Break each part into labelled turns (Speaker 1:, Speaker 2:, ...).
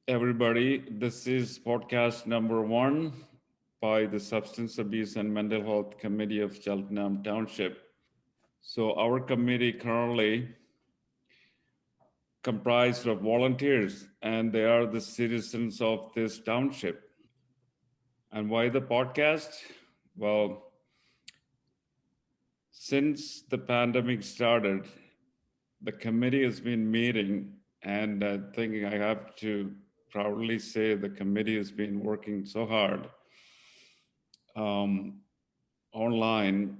Speaker 1: everybody. This is podcast number one by the Substance Abuse and Mental Health Committee of Cheltenham Township. So, our committee currently comprised of volunteers, and they are the citizens of this township. And why the podcast? Well, since the pandemic started, the committee has been meeting, and I think I have to proudly say the committee has been working so hard um, online,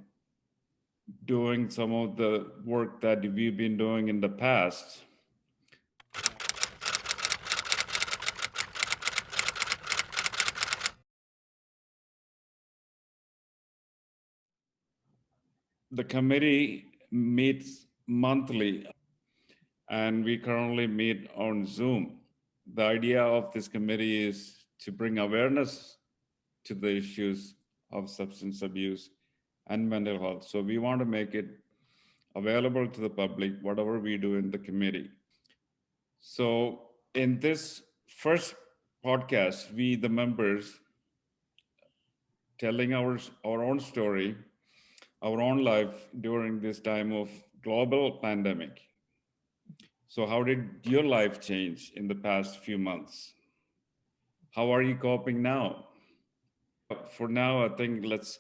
Speaker 1: doing some of the work that we've been doing in the past. The committee meets monthly, and we currently meet on Zoom. The idea of this committee is to bring awareness to the issues of substance abuse and mental health. So we want to make it available to the public, whatever we do in the committee. So in this first podcast, we, the members, telling our own story, our own life during this time of global pandemic. So how did your life change in the past few months? How are you coping now? For now, I think let's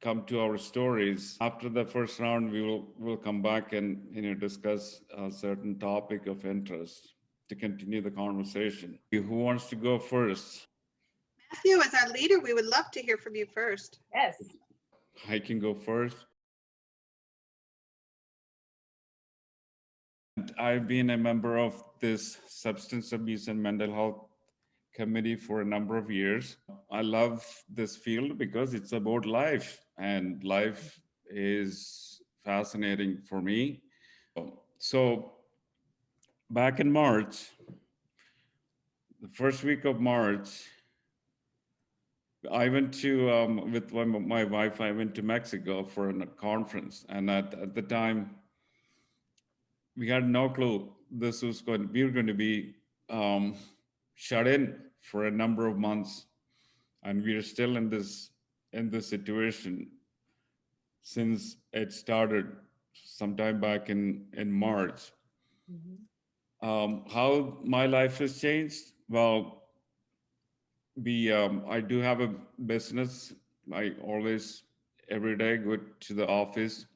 Speaker 1: come to our stories. After the first round, we'll come back and discuss a certain topic of interest to continue the conversation. Who wants to go first?
Speaker 2: Matthew, as our leader, we would love to hear from you first.
Speaker 3: Yes.
Speaker 1: I can go first. I've been a member of this substance abuse and mental health committee for a number of years. I love this field because it's about life, and life is fascinating for me. So back in March, the first week of March, I went to with my wife. I went to Mexico for a conference, and at the time, we had no clue this was going. We were going to be shut in for a number of months, and we are still in this situation since it started sometime back in March. How my life has changed? Well, I do have a business. I always every day go to the office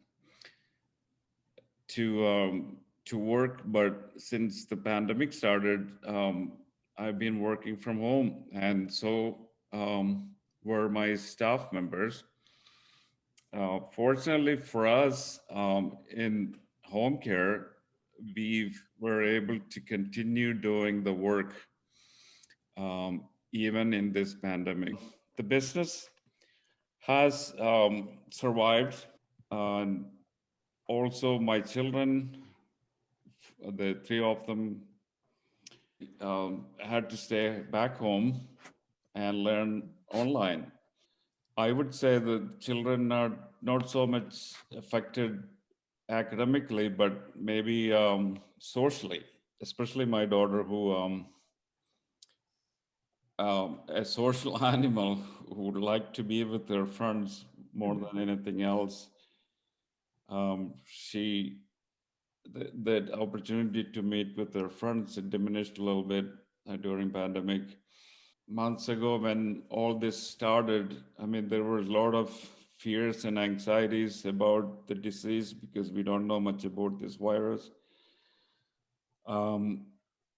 Speaker 1: to work, but since the pandemic started, I've been working from home, and so were my staff members. Fortunately for us, in home care, we were able to continue doing the work even in this pandemic. The business has survived. And also, my children, the three of them, had to stay back home and learn online. I would say the children are not so much affected academically, but maybe socially, especially my daughter, who a social animal who would like to be with her friends more than anything else. She the opportunity to meet with her friends diminished a little bit during pandemic. Months ago, when all this started, I mean, there was a lot of fears and anxieties about the disease because we don't know much about this virus. Um,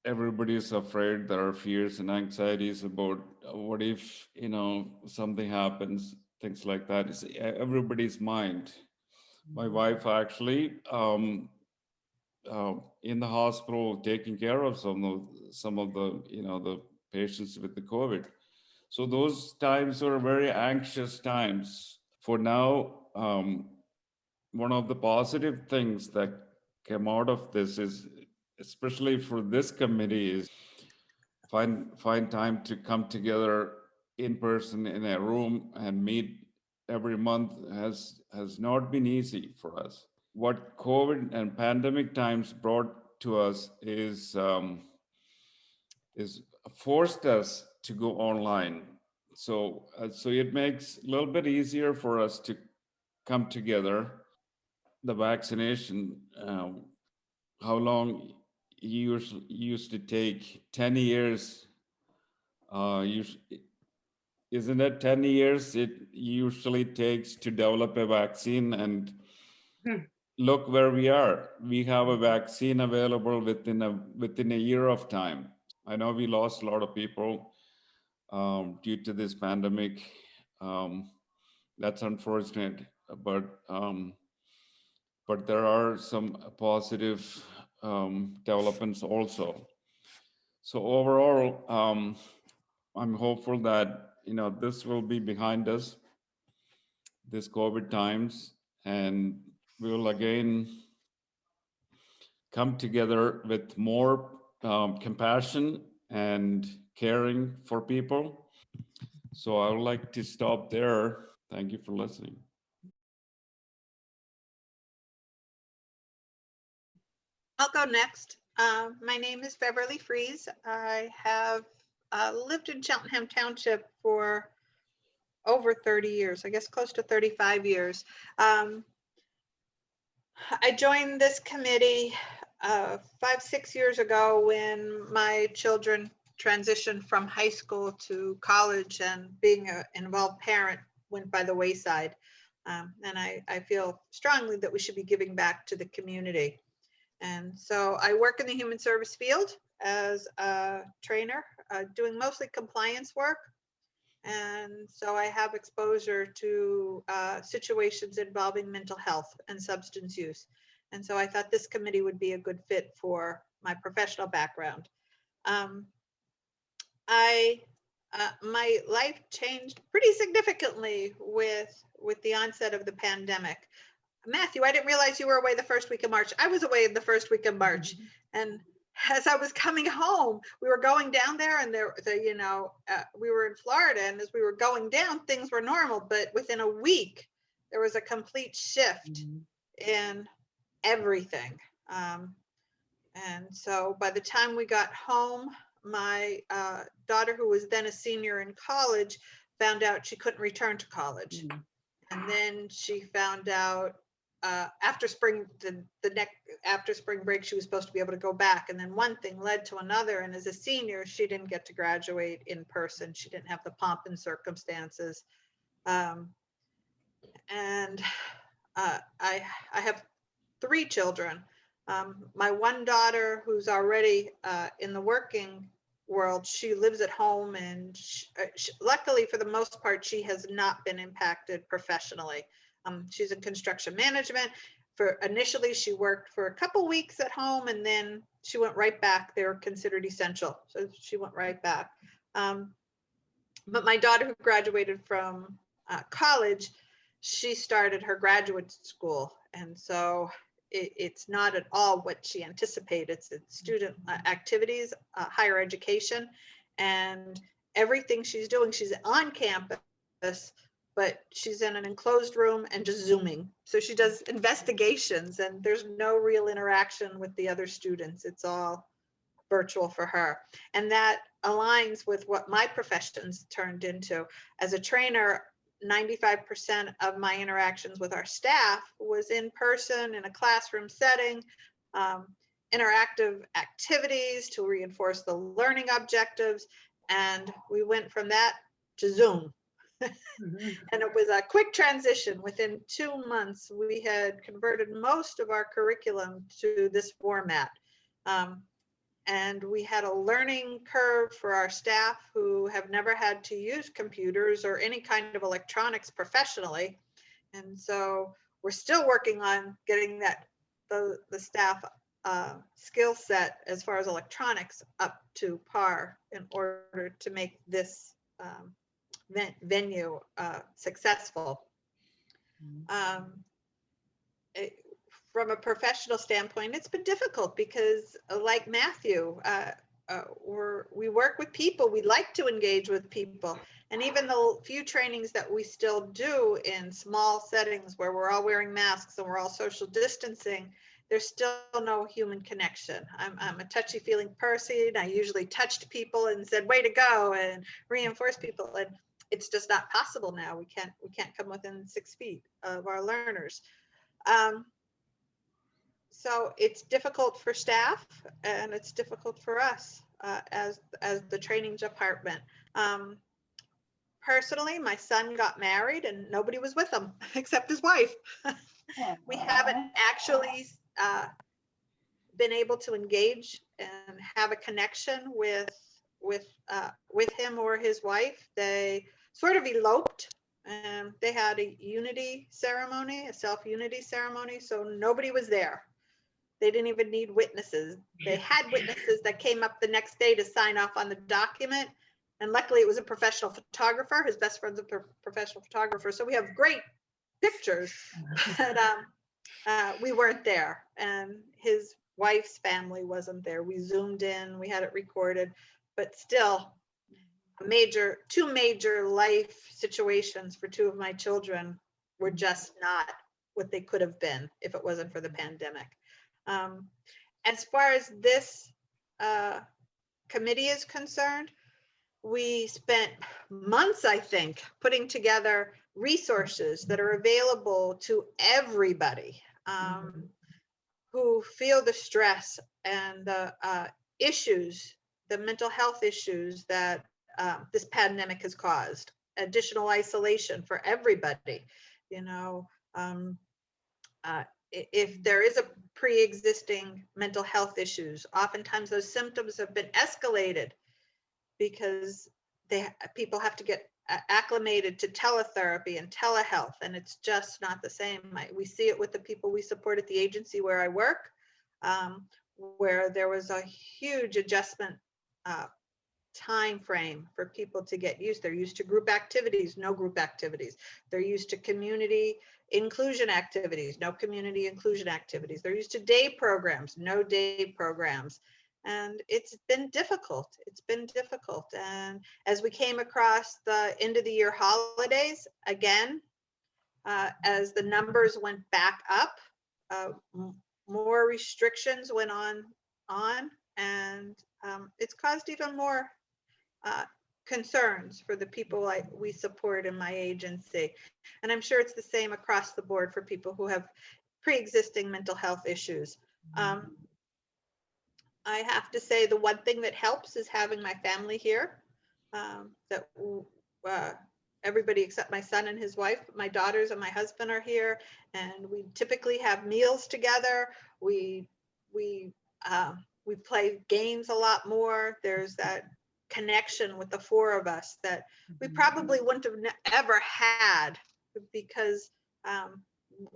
Speaker 1: Everybody is afraid. There are fears and anxieties about what if something happens, things like that. It's everybody's mind. My wife actually in the hospital taking care of some of the the patients with the COVID. So those times were very anxious times. For now, one of the positive things that came out of this is, especially for this committee, is find time to come together in person in a room and meet every month has not been easy for us. What COVID and pandemic times brought to us is is forced us to go online. So it makes a little bit easier for us to come together. The vaccination, how long used to take? 10 years. Us- isn't it 10 years it usually takes to develop a vaccine? And look where we are. We have a vaccine available within a year of time. I know we lost a lot of people due to this pandemic. Um, that's unfortunate, but there are some positive developments also. So overall, I'm hopeful that this will be behind us, this COVID times, and we will again come together with more compassion and caring for people. So I would like to stop there. Thank you for listening.
Speaker 2: I'll go next. My name is Beverly Fries. I have lived in Cheltenham Township for over 30 years, I guess close to 35 years. I joined this committee 5-6 years ago when my children transitioned from high school to college, and being an involved parent went by the wayside. And I feel strongly that we should be giving back to the community. And so I work in the human service field as a trainer, doing mostly compliance work. And so I have exposure to situations involving mental health and substance use. And so I thought this committee would be a good fit for my professional background. My life changed pretty significantly with the onset of the pandemic. Matthew, I didn't realize you were away the first week of March. I was away the first week of March. And as I was coming home, we were going down there, and we were in Florida, and as we were going down, things were normal. But within a week, there was a complete shift in everything. And so by the time we got home, my daughter, who was then a senior in college, found out she couldn't return to college. And then she found out after spring break, she was supposed to be able to go back. And then one thing led to another. And as a senior, she didn't get to graduate in person. She didn't have the pomp and circumstances. And I have 3 children. My one daughter, who's already in the working world, she lives at home, and luckily for the most part, she has not been impacted professionally. She's in construction management. Initially, she worked for a couple weeks at home, and then she went right back. They were considered essential, so she went right back. But my daughter, who graduated from college, she started her graduate school, and so it's not at all what she anticipated. It's student activities, higher education, and everything she's doing. She's on campus, but she's in an enclosed room and just Zooming. So she does investigations, and there's no real interaction with the other students. It's all virtual for her. And that aligns with what my profession's turned into. As a trainer, 95% of my interactions with our staff was in person, in a classroom setting, interactive activities to reinforce the learning objectives. And we went from that to Zoom. And it was a quick transition. Within 2 months, we had converted most of our curriculum to this format. And we had a learning curve for our staff who have never had to use computers or any kind of electronics professionally. And so we're still working on getting the staff skill set as far as electronics up to par in order to make this venue successful. From a professional standpoint, it's been difficult because, like Matthew, we work with people. We like to engage with people. And even the few trainings that we still do in small settings where we're all wearing masks and we're all social distancing, there's still no human connection. I'm a touchy-feeling person. I usually touched people and said, way to go, and reinforce people. And it's just not possible now. We can't come within 6 feet of our learners. So it's difficult for staff, and it's difficult for us as the training department. Personally, my son got married and nobody was with him except his wife. We haven't actually been able to engage and have a connection with him or his wife. They sort of eloped, and they had a unity ceremony, a self-unity ceremony, so nobody was there. They didn't even need witnesses. They had witnesses that came up the next day to sign off on the document. And luckily it was a professional photographer. His best friend's a professional photographer. So we have great pictures, but we weren't there. And his wife's family wasn't there. We Zoomed in, we had it recorded, but still two major life situations for two of my children were just not what they could have been if it wasn't for the pandemic. As far as this committee is concerned, we spent months, I think, putting together resources that are available to everybody who feel the stress and the issues, the mental health issues that this pandemic has caused. Additional isolation for everybody, you know. If there is a pre-existing mental health issues, oftentimes those symptoms have been escalated because people have to get acclimated to teletherapy and telehealth, and it's just not the same. We see it with the people we support at the agency where I work, where there was a huge adjustment time frame for people to get used. They're used to group activities, no group activities. They're used to community inclusion activities, no community inclusion activities. They're used to day programs, no day programs. And it's been difficult. It's been difficult. And as we came across the end of the year holidays, again, as the numbers went back up, more restrictions went on, and it's caused even more concerns for the people we support in my agency. And I'm sure it's the same across the board for people who have pre-existing mental health issues. I have to say the one thing that helps is having my family here, that everybody except my son and his wife, my daughters and my husband are here, and we typically have meals together. We play games a lot more. There's that connection with the four of us that we probably wouldn't have ever had because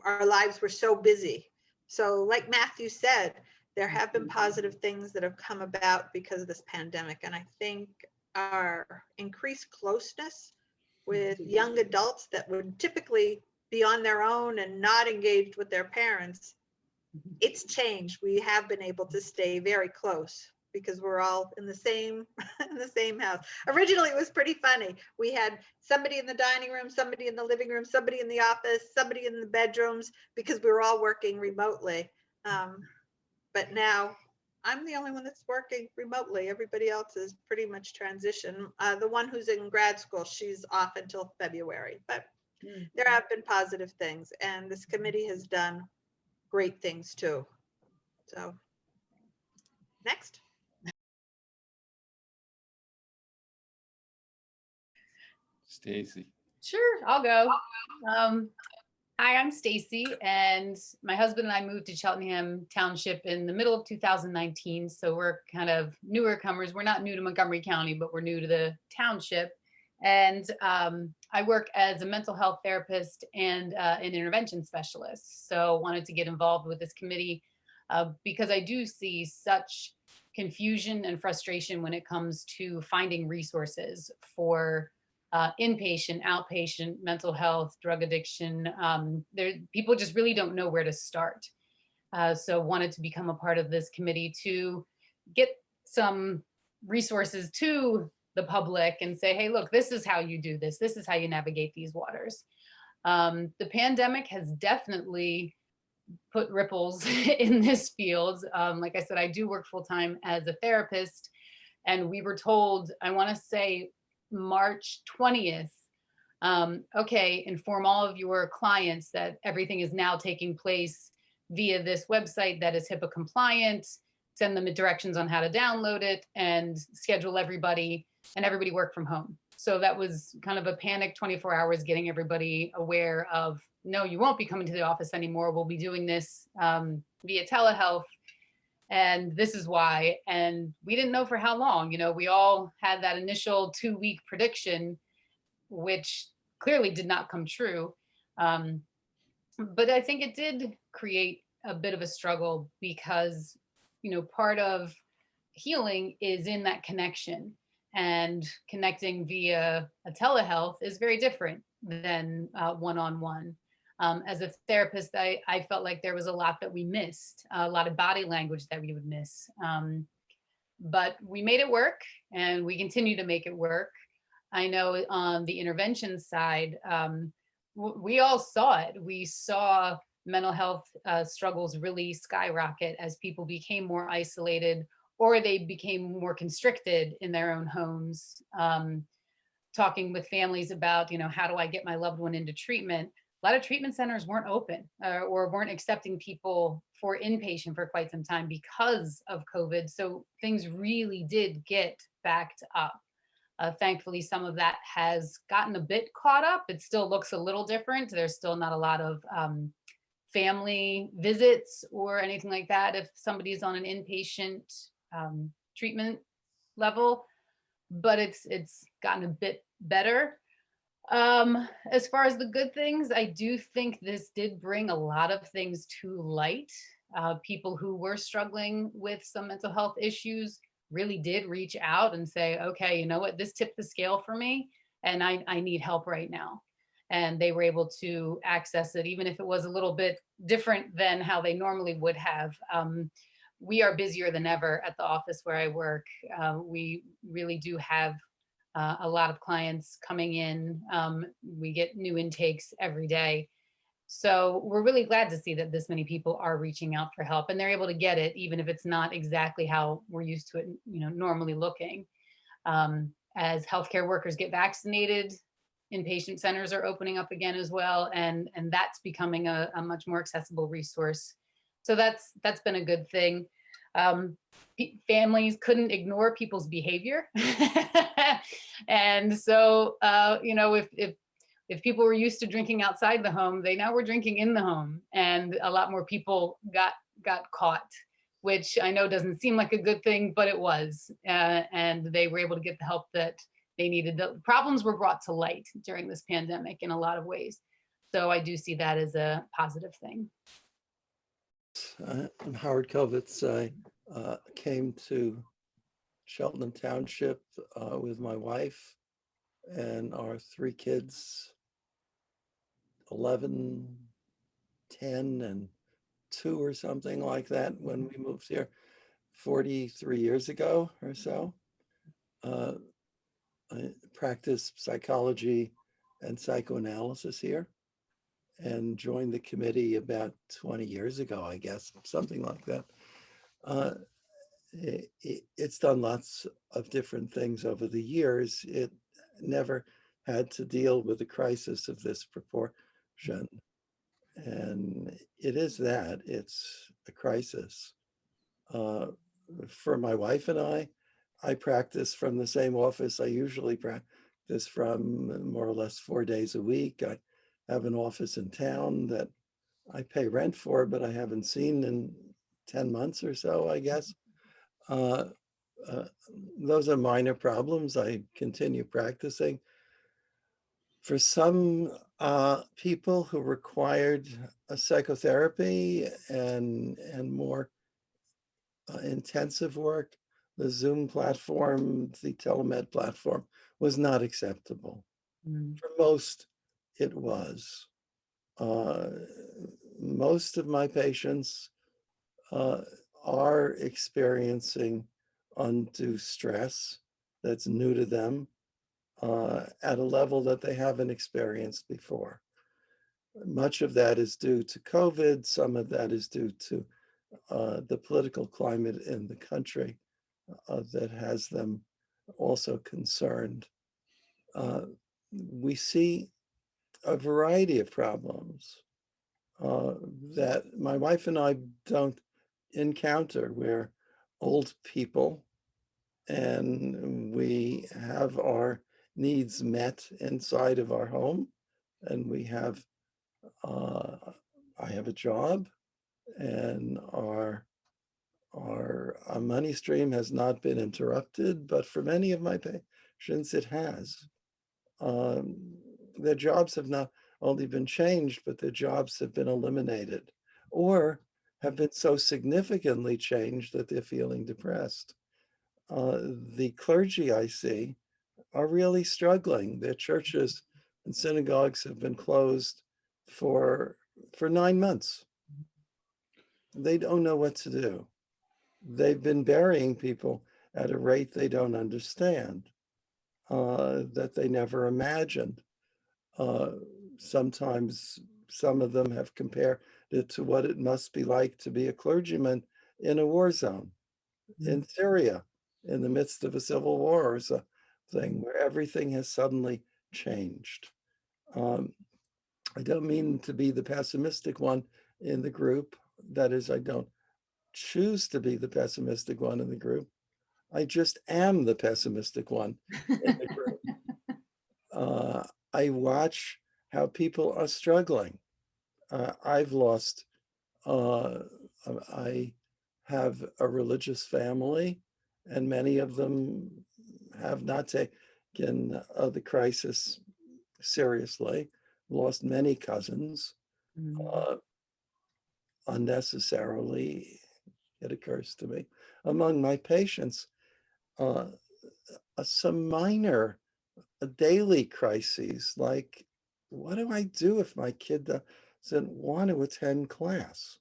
Speaker 2: our lives were so busy. So like Matthew said, there have been positive things that have come about because of this pandemic. And I think our increased closeness with young adults that would typically be on their own and not engaged with their parents, it's changed. We have been able to stay very close because we're all in the same house. Originally, it was pretty funny. We had somebody in the dining room, somebody in the living room, somebody in the office, somebody in the bedrooms, because we were all working remotely. But now I'm the only one that's working remotely. Everybody else is pretty much transitioned. The one who's in grad school, she's off until February, but there have been positive things, and this committee has done great things too. So next.
Speaker 1: Stacy.
Speaker 3: Sure, I'll go. Hi, I'm Stacy, and my husband and I moved to Cheltenham Township in the middle of 2019. So we're kind of newer comers. We're not new to Montgomery County, but we're new to the township. And I work as a mental health therapist and an intervention specialist. So wanted to get involved with this committee because I do see such confusion and frustration when it comes to finding resources for inpatient, outpatient, mental health, drug addiction. People just really don't know where to start. So wanted to become a part of this committee to get some resources to the public and say, hey, look, this is how you do this. This is how you navigate these waters. The pandemic has definitely put ripples in this field. Like I said, I do work full time as a therapist, and we were told, I want to say March 20th, okay, inform all of your clients that everything is now taking place via this website that is HIPAA compliant, send them the directions on how to download it, and schedule everybody, and everybody work from home. So that was kind of a panic 24 hours, getting everybody aware of, no, you won't be coming to the office anymore. We'll be doing this via telehealth. And this is why. And we didn't know for how long. You know, we all had that initial 2-week prediction, which clearly did not come true. But I think it did create a bit of a struggle because, you know, part of healing is in that connection, and connecting via a telehealth is very different than one-on-one. As a therapist, I felt like there was a lot that we missed, a lot of body language that we would miss. But we made it work, and we continue to make it work. I know on the intervention side, we all saw it. We saw mental health struggles really skyrocket as people became more isolated, or they became more constricted in their own homes. Talking with families about, you know, how do I get my loved one into treatment? A lot of treatment centers weren't open or weren't accepting people for inpatient for quite some time because of COVID. So things really did get backed up. Thankfully, some of that has gotten a bit caught up. It still looks a little different. There's still not a lot of family visits or anything like that if somebody's on an inpatient treatment level, but it's gotten a bit better. As far as the good things, I do think this did bring a lot of things to light. People who were struggling with some mental health issues really did reach out and say, okay, you know what, this tipped the scale for me, and I need help right now. And they were able to access it, even if it was a little bit different than how they normally would have. We are busier than ever at the office where I work. We really do have a lot of clients coming in. We get new intakes every day. So we're really glad to see that this many people are reaching out for help, and they're able to get it, even if it's not exactly how we're used to it, you know, normally looking. As healthcare workers get vaccinated, inpatient centers are opening up again as well, and that's becoming a much more accessible resource. So that's been a good thing. Families couldn't ignore people's behavior, and so you know, if people were used to drinking outside the home, they now were drinking in the home, and a lot more people got caught, which I know doesn't seem like a good thing, but it was, and they were able to get the help that they needed. The problems were brought to light during this pandemic in a lot of ways, so I do see that as a positive thing.
Speaker 4: I'm Howard Kovitz. I came to Cheltenham Township with my wife and our 3 kids, 11, 10, and 2 or something like that when we moved here 43 years ago or so. I practiced psychology and psychoanalysis here and joined the committee about 20 years ago, I guess, something like that. It's done lots of different things over the years. It never had to deal with a crisis of this proportion. And it is that, it's a crisis. For my wife and I practice from the same office I usually practice from, more or less 4 days a week. I have an office in town that I pay rent for, but I haven't seen in 10 months or so, I guess. Those are minor problems. I continue practicing. For some people who required a psychotherapy and more intensive work, the Zoom platform, the telemed platform was not acceptable. For most, it was. Most of my patients are experiencing undue stress that's new to them at a level that they haven't experienced before. Much of that is due to COVID. Some of that is due to the political climate in the country that has them also concerned. We see a variety of problems that my wife and I don't encounter, where old people and we have our needs met inside of our home, and we have I have a job, and our money stream has not been interrupted, but for many of my patients it has. Their jobs have not only been changed, but their jobs have been eliminated or have been so significantly changed that they're feeling depressed. The clergy I see are really struggling. Their churches and synagogues have been closed for 9 months. They don't know what to do. They've been burying people at a rate they don't understand, that they never imagined. Sometimes some of them have compared it to what it must be like to be a clergyman in a war zone in Syria, in the midst of a civil war or something, where everything has suddenly changed. I don't mean to be the pessimistic one in the group. That is, I don't choose to be the pessimistic one in the group. I just am the pessimistic one in the group. I watch how people are struggling. I've lost, I have a religious family, and many of them have not taken the crisis seriously, lost many cousins unnecessarily, it occurs to me. Among my patients, some minor daily crises, like, what do I do if my kid doesn't want to attend class?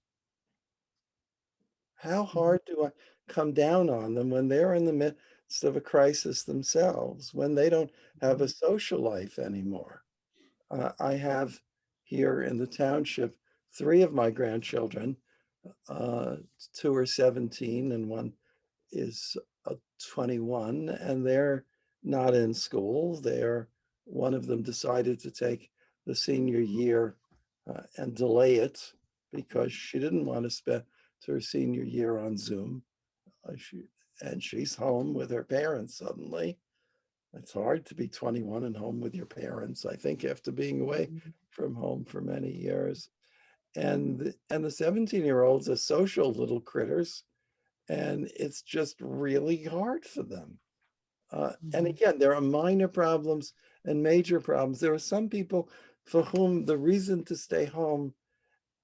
Speaker 4: How hard do I come down on them when they're in the midst of a crisis themselves, when they don't have a social life anymore? I have here in the township 3 of my grandchildren, 2 are 17 and 1 is 21, and they're not in school. One of them decided to take the senior year and delay it because she didn't want to spend her senior year on Zoom. And she's home with her parents suddenly. It's hard to be 21 and home with your parents, I think, after being away from home for many years. And the 17-year-olds are social little critters, and it's just really hard for them. And again, there are minor problems and major problems. There are some people for whom the reason to stay home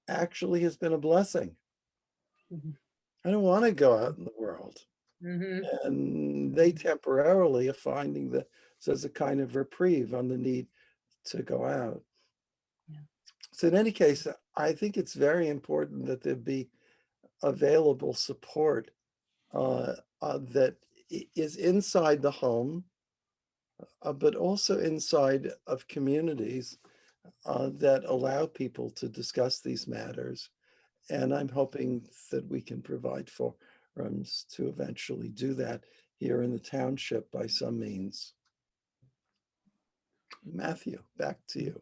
Speaker 4: actually has been a blessing. I don't want to go out in the world. And they temporarily are finding that there's a kind of reprieve on the need to go out. So in any case, I think it's very important that there be available support that is inside the home, but also inside of communities that allow people to discuss these matters. And I'm hoping that we can provide forums to eventually do that here in the township by some means. Matthew, back to you.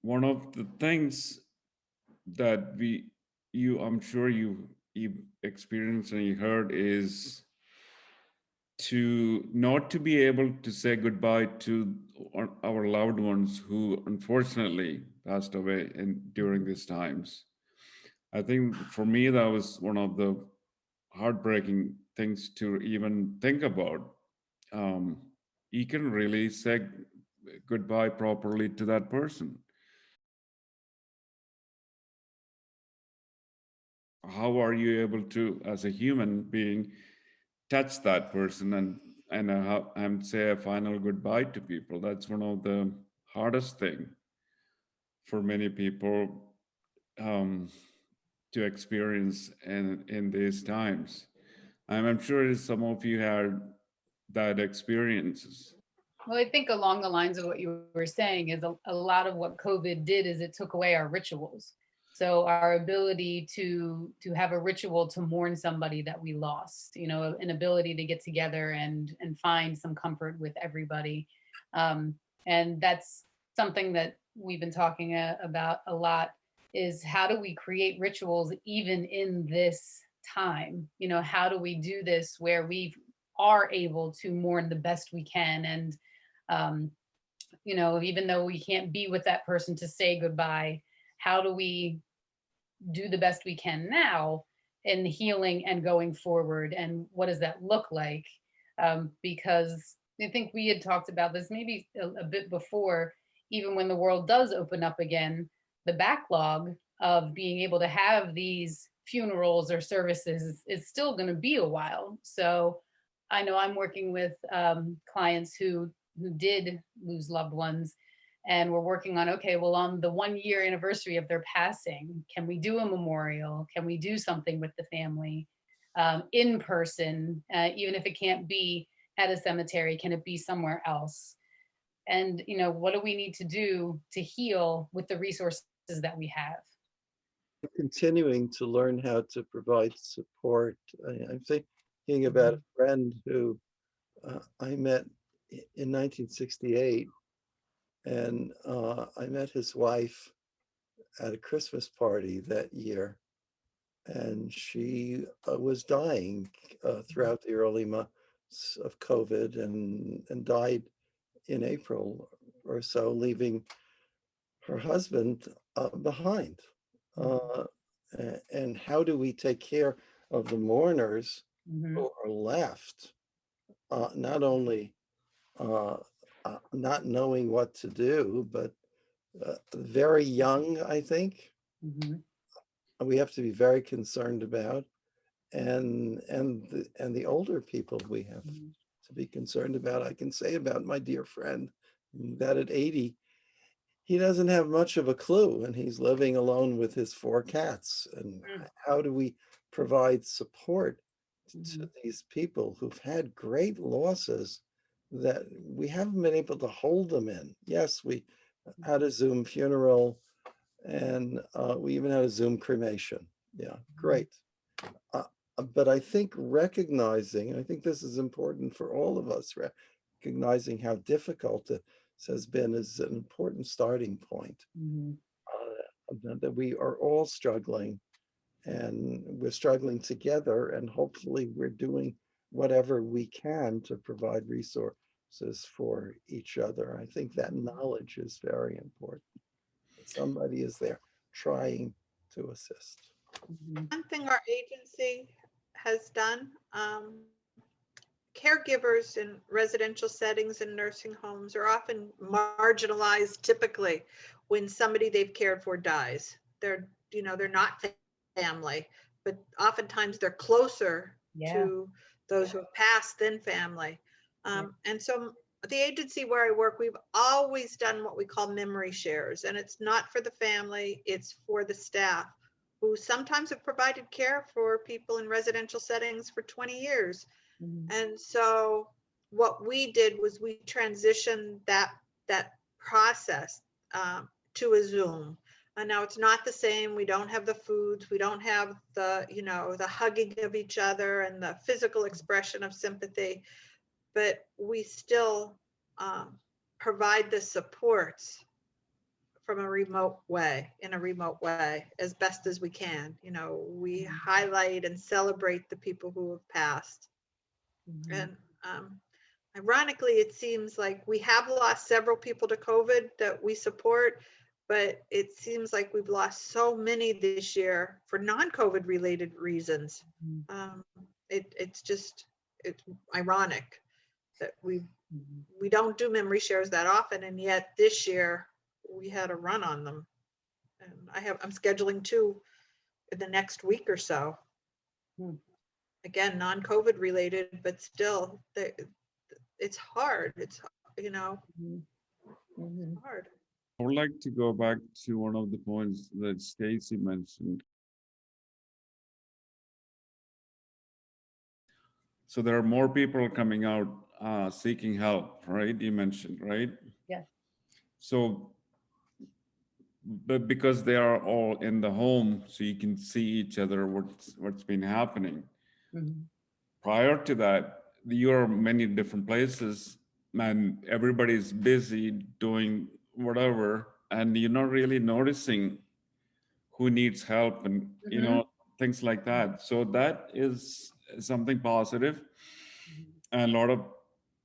Speaker 1: One of the things that I'm sure you experienced and you heard is to not to be able to say goodbye to our loved ones who unfortunately passed away during these times. I think for me, that was one of the heartbreaking things to even think about. You can really say goodbye properly to that person. How are you able to, as a human being, touch that person and say a final goodbye to people? That's one of the hardest thing for many people to experience in these times. I'm sure some of you had that experiences.
Speaker 3: Well, I think along the lines of what you were saying is a lot of what COVID did is it took away our rituals. So our ability to have a ritual to mourn somebody that we lost, you know, an ability to get together and find some comfort with everybody. And that's something that we've been talking about a lot, is how do we create rituals even in this time? You know, how do we do this where we are able to mourn the best we can? And you know, even though we can't be with that person to say goodbye, how do we do the best we can now in healing and going forward? And what does that look like? Because I think we had talked about this maybe a bit before, even when the world does open up again, the backlog of being able to have these funerals or services is still going to be a while. So I know I'm working with clients who did lose loved ones, and we're working on, okay, well, on the 1-year anniversary of their passing, can we do a memorial? Can we do something with the family in person, even if it can't be at a cemetery? Can it be somewhere else? And you know, what do we need to do to heal with the resources that we have?
Speaker 4: Continuing to learn how to provide support. I'm thinking about a friend who I met in 1968, and I met his wife at a Christmas party that year, and she was dying throughout the early months of COVID, and died in April or so, leaving her husband behind. And how do we take care of the mourners who are left, not only not knowing what to do, but very young, I think, we have to be very concerned about, and the older people we have to be concerned about. I can say about my dear friend that at 80, he doesn't have much of a clue, and he's living alone with his 4 cats. And how do we provide support to these people who've had great losses that we haven't been able to hold them in? Yes, we had a Zoom funeral, and we even had a Zoom cremation. Yeah, great. But I think recognizing, I think this is important for all of us, recognizing how difficult it has been is an important starting point. That we are all struggling, and we're struggling together, and hopefully we're doing whatever we can to provide resources for each other. I think that knowledge is very important. Somebody is there trying to assist.
Speaker 2: One thing our agency has done, caregivers in residential settings and nursing homes are often marginalized typically when somebody they've cared for dies. They're, you know, they're not family, but oftentimes they're closer to those who have passed than family. And so the agency where I work, we've always done what we call memory shares, and it's not for the family, it's for the staff who sometimes have provided care for people in residential settings for 20 years. And so what we did was we transitioned that process to a Zoom. And now it's not the same. We don't have the foods. We don't have the, you know, the hugging of each other and the physical expression of sympathy, but we still provide the supports from a remote way, in a remote way, as best as we can. You know, we highlight and celebrate the people who have passed. And ironically, it seems like we have lost several people to COVID that we support, but it seems like we've lost so many this year for non-COVID related reasons. It's ironic that we don't do memory shares that often, and yet this year we had a run on them. And I'm scheduling 2 in the next week or so. Again, non-COVID related, but still, it's hard. It's, you know, hard.
Speaker 1: I would like to go back to one of the points that Stacy mentioned. So there are more people coming out seeking help, right? You mentioned, right?
Speaker 3: Yeah.
Speaker 1: So, but because they are all in the home, so you can see each other, what's been happening.
Speaker 3: Mhm.
Speaker 1: Prior to that, you're many different places, and everybody's busy doing whatever, and you're not really noticing who needs help and
Speaker 3: Mhm.
Speaker 1: things like that. So that is something positive,
Speaker 3: Mhm.
Speaker 1: and a lot of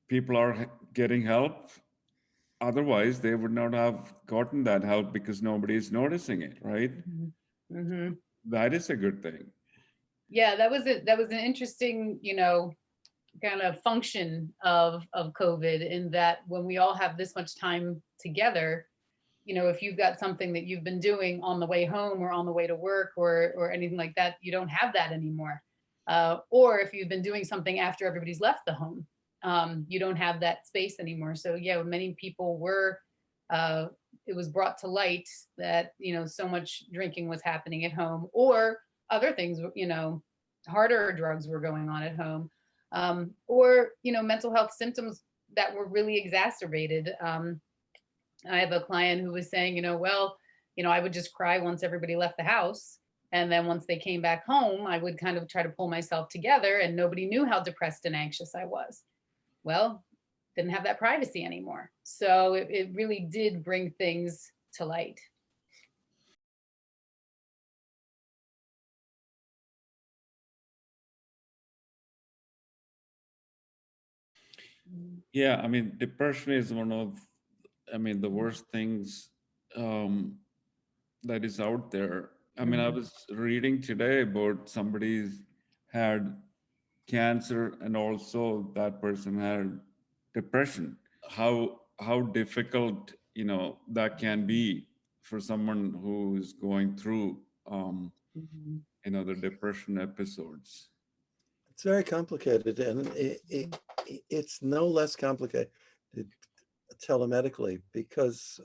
Speaker 1: people are getting help. Otherwise, they would not have gotten that help because nobody is noticing it, right?
Speaker 3: Mhm. Mhm.
Speaker 1: That is a good thing.
Speaker 3: Yeah, that was it. That was an interesting, kind of function of COVID, in that when we all have this much time together, if you've got something that you've been doing on the way home or on the way to work or anything like that, you don't have that anymore. Or if you've been doing something after everybody's left the home, you don't have that space anymore. So yeah, many people were. Uh, it was brought to light that so much drinking was happening at home, or other things. Harder drugs were going on at home, or mental health symptoms that were really exacerbated. I have a client who was saying, I would just cry once everybody left the house. And then once they came back home, I would kind of try to pull myself together, and nobody knew how depressed and anxious I was. Well, didn't have that privacy anymore. So it really did bring things to light.
Speaker 1: Yeah, I mean, depression is one of, the worst things um, that is out there. I mean, I was reading today about somebody's had cancer and also that person had depression. How difficult, that can be for someone who is going through,
Speaker 3: Mhm.
Speaker 1: the depression episodes.
Speaker 4: It's very complicated, and it's no less complicated telemedically, because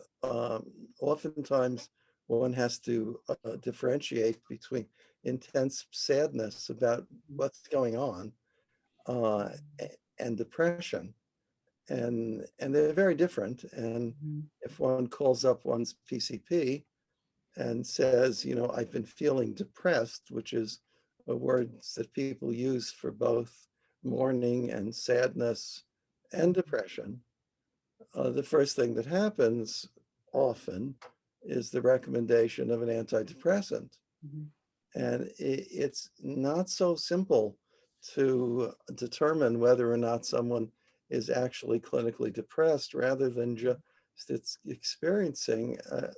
Speaker 4: oftentimes one has to differentiate between intense sadness about what's going on uh, and depression, and they're very different. And
Speaker 3: Mhm.
Speaker 4: if one calls up one's PCP and says, I've been feeling depressed, which is a word that people use for both mourning and sadness and depression, the first thing that happens often is the recommendation of an antidepressant.
Speaker 3: Mhm.
Speaker 4: And it's not so simple to determine whether or not someone is actually clinically depressed, rather than just it's experiencing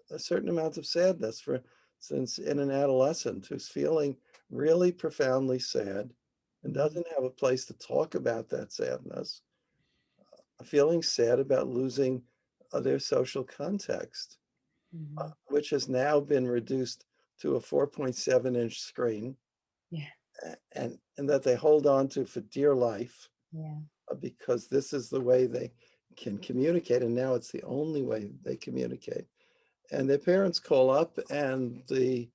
Speaker 4: a certain amount of sadness. For instance, in an adolescent who's feeling really profoundly sad and doesn't have a place to talk about that sadness, feeling sad about losing their social context,
Speaker 3: Mhm.
Speaker 4: which has now been reduced to a 4.7-inch screen,
Speaker 3: Yeah.
Speaker 4: and that they hold on to for dear life,
Speaker 3: Yeah.
Speaker 4: because this is the way they can communicate, and now it's the only way they communicate. And their parents call up, and a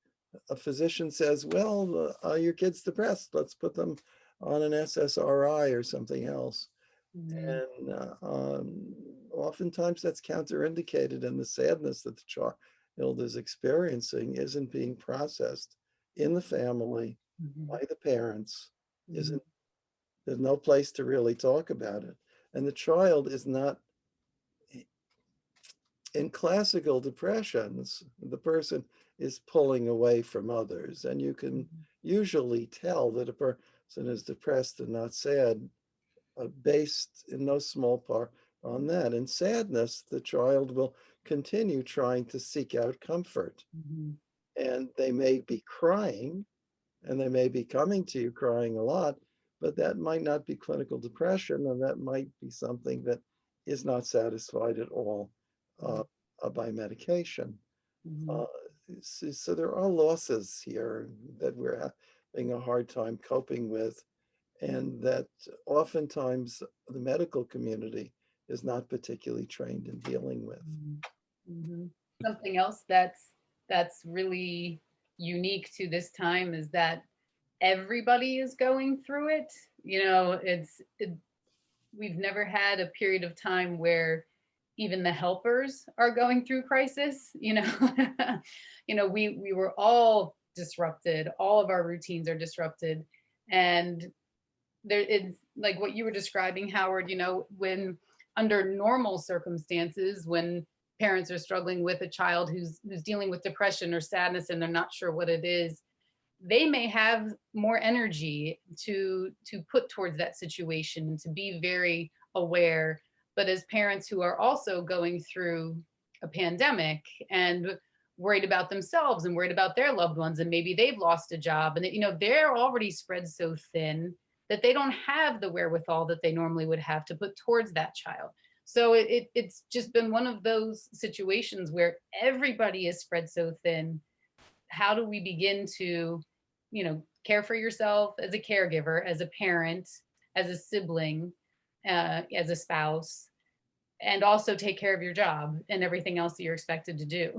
Speaker 4: physician says, well, your kid's depressed, let's put them on an SSRI or something else.
Speaker 3: Mhm.
Speaker 4: And oftentimes that's counterindicated, and the sadness that the child is experiencing isn't being processed in the family
Speaker 3: Mhm.
Speaker 4: by the parents.
Speaker 3: Mhm.
Speaker 4: Isn't There's no place to really talk about it, and the child is not. In classical depressions, the person is pulling away from others, and you can usually tell that a person is depressed and not sad, based in no small part on that. In sadness, the child will continue trying to seek out comfort,
Speaker 3: Mhm.
Speaker 4: and they may be crying, and they may be coming to you crying a lot, but that might not be clinical depression, and that might be something that is not satisfied at all uh, by medication.
Speaker 3: Mhm.
Speaker 4: Uh, so there are losses here that we're having a hard time coping with, and that oftentimes the medical community is not particularly trained in dealing with.
Speaker 3: Mhm. Mhm. Something else that's really unique to this time is that everybody is going through it. we've never had a period of time where even the helpers are going through crisis. We were all disrupted. All of our routines are disrupted. And there it's like what you were describing, Howard, when under normal circumstances, when parents are struggling with a child who's dealing with depression or sadness and they're not sure what it is, they may have more energy to put towards that situation, to be very aware. But as parents who are also going through a pandemic and worried about themselves and worried about their loved ones, and maybe they've lost a job, and they're already spread so thin that they don't have the wherewithal that they normally would have to put towards that child. So it's just been one of those situations where everybody is spread so thin. How do we begin to care for yourself as a caregiver, as a parent, as a sibling, as a spouse, and also take care of your job and everything else that you're expected to do?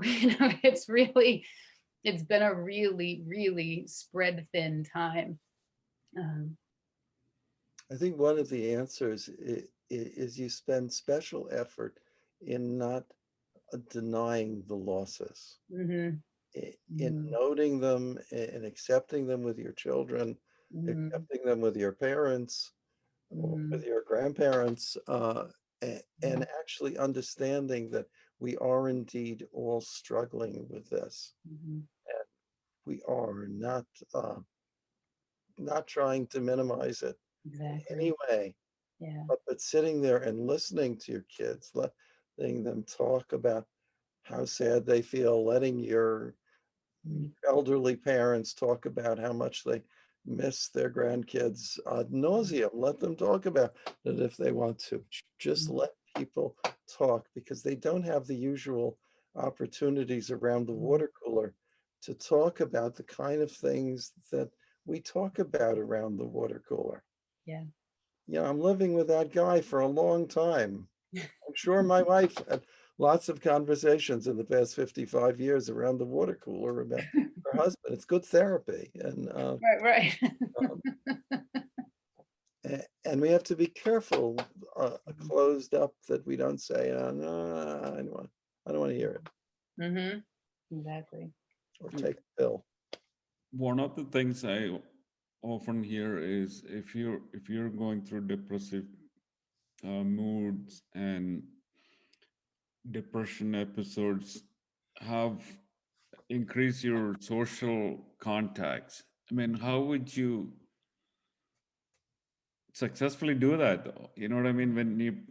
Speaker 3: It's been a really, really spread thin time.
Speaker 4: I think one of the answers is you spend special effort in not denying the losses,
Speaker 3: Mm-hmm.
Speaker 4: in noting them and accepting them with your children,
Speaker 3: Mm-hmm.
Speaker 4: accepting them with your parents, or with your grandparents, and actually understanding that we are indeed all struggling with this.
Speaker 3: Mm-hmm.
Speaker 4: And we are not trying to minimize it
Speaker 3: Exactly.
Speaker 4: in any way.
Speaker 3: Yeah.
Speaker 4: But sitting there and listening to your kids, letting them talk about how sad they feel, letting your elderly parents talk about how much they miss their grandkids ad nauseum. Let them talk about it if they want to. Just let people talk, because they don't have the usual opportunities around the water cooler to talk about the kind of things that we talk about around the water cooler.
Speaker 3: Yeah.
Speaker 4: I'm living with that guy for a long time. I'm sure my wife had lots of conversations in the past 55 years around the water cooler about her husband. It's good therapy.
Speaker 3: Right.
Speaker 4: And we have to be careful, closed up, that we don't say, no, I don't want to hear it.
Speaker 3: Mm-hmm. Exactly.
Speaker 4: Or take a pill.
Speaker 1: One of the things I often hear is if you're going through depressive moods and depression episodes, have increase your social contacts. I mean, how would you successfully do that though? You know what I mean?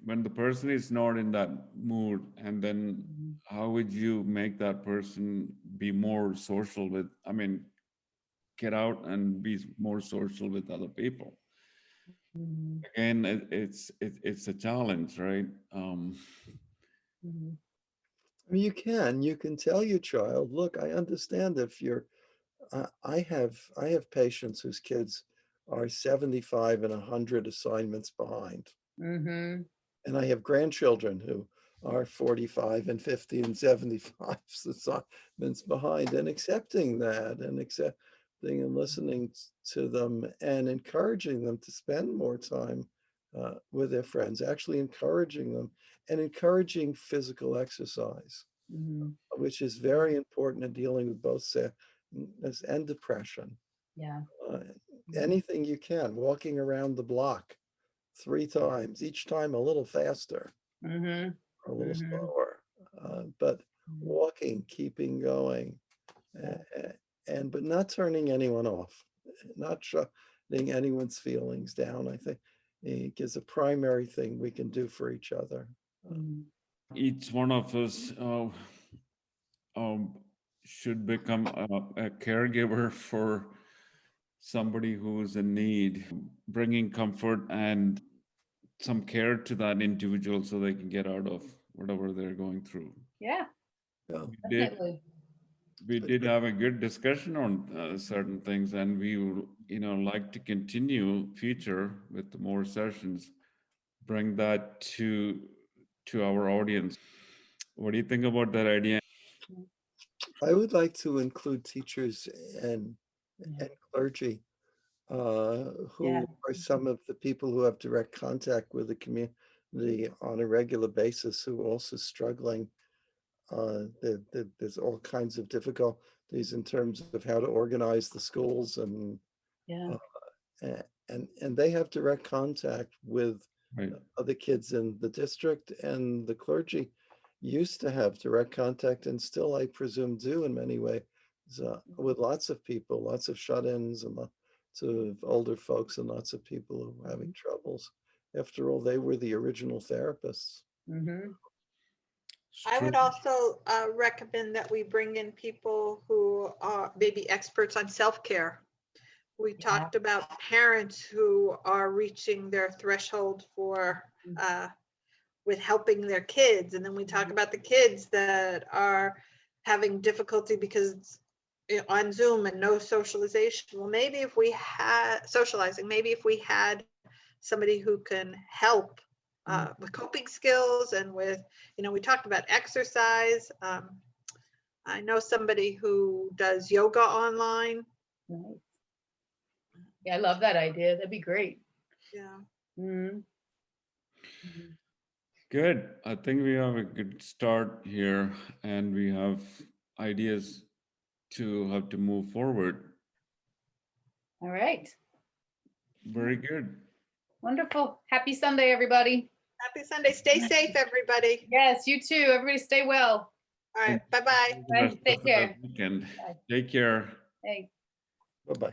Speaker 1: When the person is not in that mood, and then how would you make that person be more social with, I mean, get out and be more social with other people? Again, it's a challenge, right?
Speaker 4: I mean, you can tell your child, look, I understand if you're, I have patients whose kids are 75 and 100 assignments behind.
Speaker 3: Mm-hmm.
Speaker 4: And I have grandchildren who are 45 and 50 and 75 assignments behind, and accepting that, and accepting and listening to them, and encouraging them to spend more time with their friends, actually encouraging them, and encouraging physical exercise, which is very important in dealing with both sadness and depression.
Speaker 3: Yeah.
Speaker 4: Anything you can, walking around the block 3 times, each time a little faster, or a little slower, but walking, keeping going, but not turning anyone off, not shutting anyone's feelings down. I think it is a primary thing we can do for each other.
Speaker 1: Each one of us should become a caregiver for somebody who's in need, bringing comfort and some care to that individual so they can get out of whatever they're going through.
Speaker 3: Yeah. Definitely.
Speaker 1: We did have a good discussion on certain things, and we would, like to continue future with more sessions, bring that to our audience. What do you think about that idea?
Speaker 4: I would like to include teachers and clergy who
Speaker 3: Yeah.
Speaker 4: are some of the people who have direct contact with the community on a regular basis who are also struggling. There's all kinds of difficulties in terms of how to organize the schools, and
Speaker 3: Yeah.
Speaker 4: and they have direct contact with
Speaker 1: Right.
Speaker 4: other kids in the district, and the clergy used to have direct contact, and still, I presume, do in many ways, with lots of people, lots of shut-ins, and lots of older folks, and lots of people who are having troubles. After all, they were the original therapists.
Speaker 3: Mm-hmm.
Speaker 1: It's
Speaker 2: I would
Speaker 1: true.
Speaker 2: also recommend that we bring in people who are maybe experts on self-care. We talked about parents who are reaching their threshold for with helping their kids, and then we talk about the kids that are having difficulty because on Zoom and no socialization. Well, maybe if we had socializing, maybe if we had somebody who can help with coping skills and with, we talked about exercise. I know somebody who does yoga online.
Speaker 3: Nice. Yeah, I love that idea. That'd be great.
Speaker 2: Yeah.
Speaker 3: Mm-hmm.
Speaker 1: Good. I think we have a good start here, and we have ideas to how to move forward.
Speaker 3: All right.
Speaker 1: Very good.
Speaker 3: Wonderful. Happy Sunday, everybody.
Speaker 2: Happy Sunday. Stay safe, everybody.
Speaker 3: Yes, you too. Everybody stay well.
Speaker 2: All right. Bye-bye.
Speaker 1: The
Speaker 3: Bye.
Speaker 1: rest
Speaker 3: Take
Speaker 1: of the
Speaker 3: care.
Speaker 1: weekend.
Speaker 3: Bye.
Speaker 1: Take care.
Speaker 3: Hey.
Speaker 4: Bye-bye.